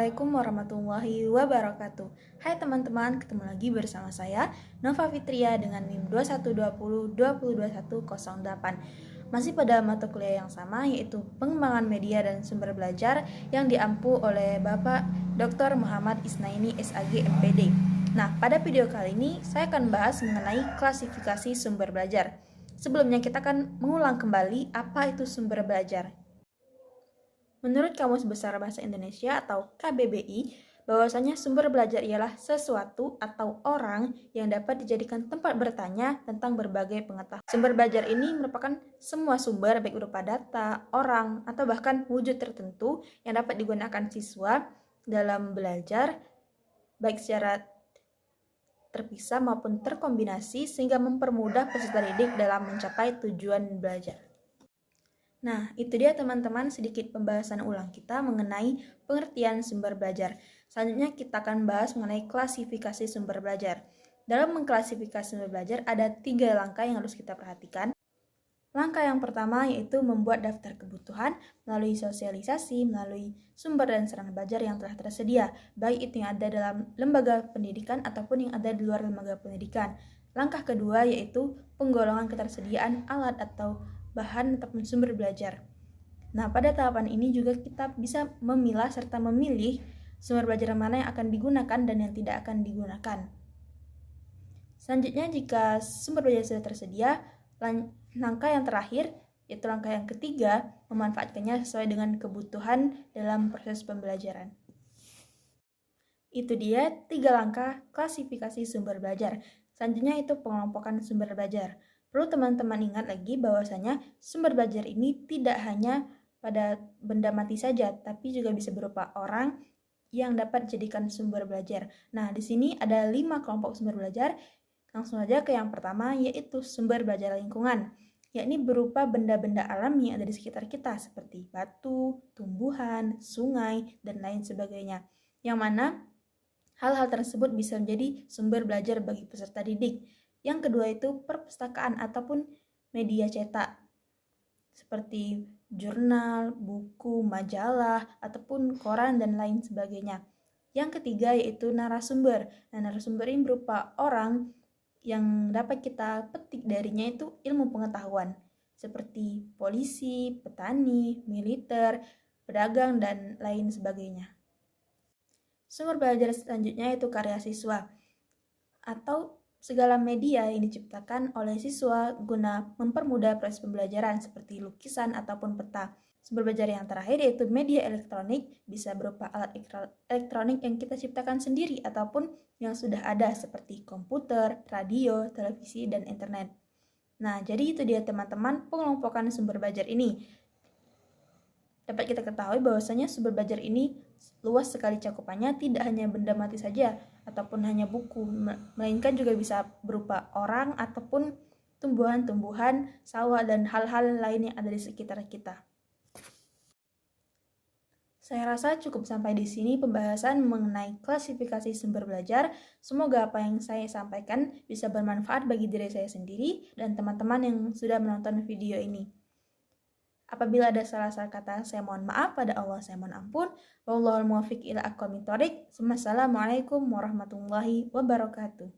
Assalamualaikum warahmatullahi wabarakatuh. Hai teman-teman, ketemu lagi bersama saya Nova Fitria dengan NIM 2120202108. Masih pada mata kuliah yang sama, yaitu pengembangan media dan sumber belajar yang diampu oleh Bapak Dr. Muhammad Isnaini SAG MPD. Nah, pada video kali ini saya akan bahas mengenai klasifikasi sumber belajar. Sebelumnya kita akan mengulang kembali apa itu sumber belajar. Menurut Kamus Besar Bahasa Indonesia atau KBBI, bahwasanya sumber belajar ialah sesuatu atau orang yang dapat dijadikan tempat bertanya tentang berbagai pengetahuan. Sumber belajar ini merupakan semua sumber baik berupa data, orang, atau bahkan wujud tertentu yang dapat digunakan siswa dalam belajar baik secara terpisah maupun terkombinasi sehingga mempermudah peserta didik dalam mencapai tujuan belajar. Nah, itu dia teman-teman sedikit pembahasan ulang kita mengenai pengertian sumber belajar. Selanjutnya kita akan bahas mengenai klasifikasi sumber belajar. Dalam mengklasifikasi sumber belajar ada 3 langkah yang harus kita perhatikan. Langkah yang pertama yaitu membuat daftar kebutuhan melalui sosialisasi, melalui sumber dan sarana belajar yang telah tersedia, baik itu yang ada dalam lembaga pendidikan ataupun yang ada di luar lembaga pendidikan. Langkah kedua yaitu penggolongan ketersediaan alat atau bahan ataupun sumber belajar. Nah, pada tahapan ini juga kita bisa memilah serta memilih sumber belajar mana yang akan digunakan dan yang tidak akan digunakan. Selanjutnya, jika sumber belajar sudah tersedia, langkah yang terakhir, yaitu langkah yang ketiga, memanfaatkannya sesuai dengan kebutuhan dalam proses pembelajaran. Itu dia 3 langkah klasifikasi sumber belajar. Selanjutnya itu pengelompokan sumber belajar. Perlu teman-teman ingat lagi bahwasanya sumber belajar ini tidak hanya pada benda mati saja, tapi juga bisa berupa orang yang dapat dijadikan sumber belajar. Nah, di sini ada 5 kelompok sumber belajar. Langsung saja ke yang pertama, yaitu sumber belajar lingkungan, yakni berupa benda-benda alam yang ada di sekitar kita, seperti batu, tumbuhan, sungai, dan lain sebagainya. Yang mana hal-hal tersebut bisa menjadi sumber belajar bagi peserta didik. Yang kedua itu perpustakaan ataupun media cetak seperti jurnal, buku, majalah, ataupun koran dan lain sebagainya. Yang ketiga yaitu narasumber. Nah, narasumber ini berupa orang yang dapat kita petik darinya itu ilmu pengetahuan seperti polisi, petani, militer, pedagang, dan lain sebagainya. Sumber belajar selanjutnya yaitu karya siswa atau segala media yang diciptakan oleh siswa guna mempermudah proses pembelajaran seperti lukisan ataupun peta. Sumber belajar yang terakhir yaitu media elektronik, bisa berupa alat elektronik yang kita ciptakan sendiri ataupun yang sudah ada seperti komputer, radio, televisi, dan internet. Nah, jadi itu dia teman-teman pengelompokan sumber belajar ini. Dapat kita ketahui bahwasanya sumber belajar ini luas sekali cakupannya, tidak hanya benda mati saja ataupun hanya buku, melainkan juga bisa berupa orang ataupun tumbuhan-tumbuhan, sawah, dan hal-hal lain yang ada di sekitar kita. Saya rasa cukup sampai di sini pembahasan mengenai klasifikasi sumber belajar. Semoga apa yang saya sampaikan bisa bermanfaat bagi diri saya sendiri dan teman-teman yang sudah menonton video ini. Apabila ada salah-salah kata, saya mohon maaf. Pada Allah saya mohon ampun. Wallahul muwaffiq ila aqwamit thoriq. Wassalamualaikum warahmatullahi wabarakatuh.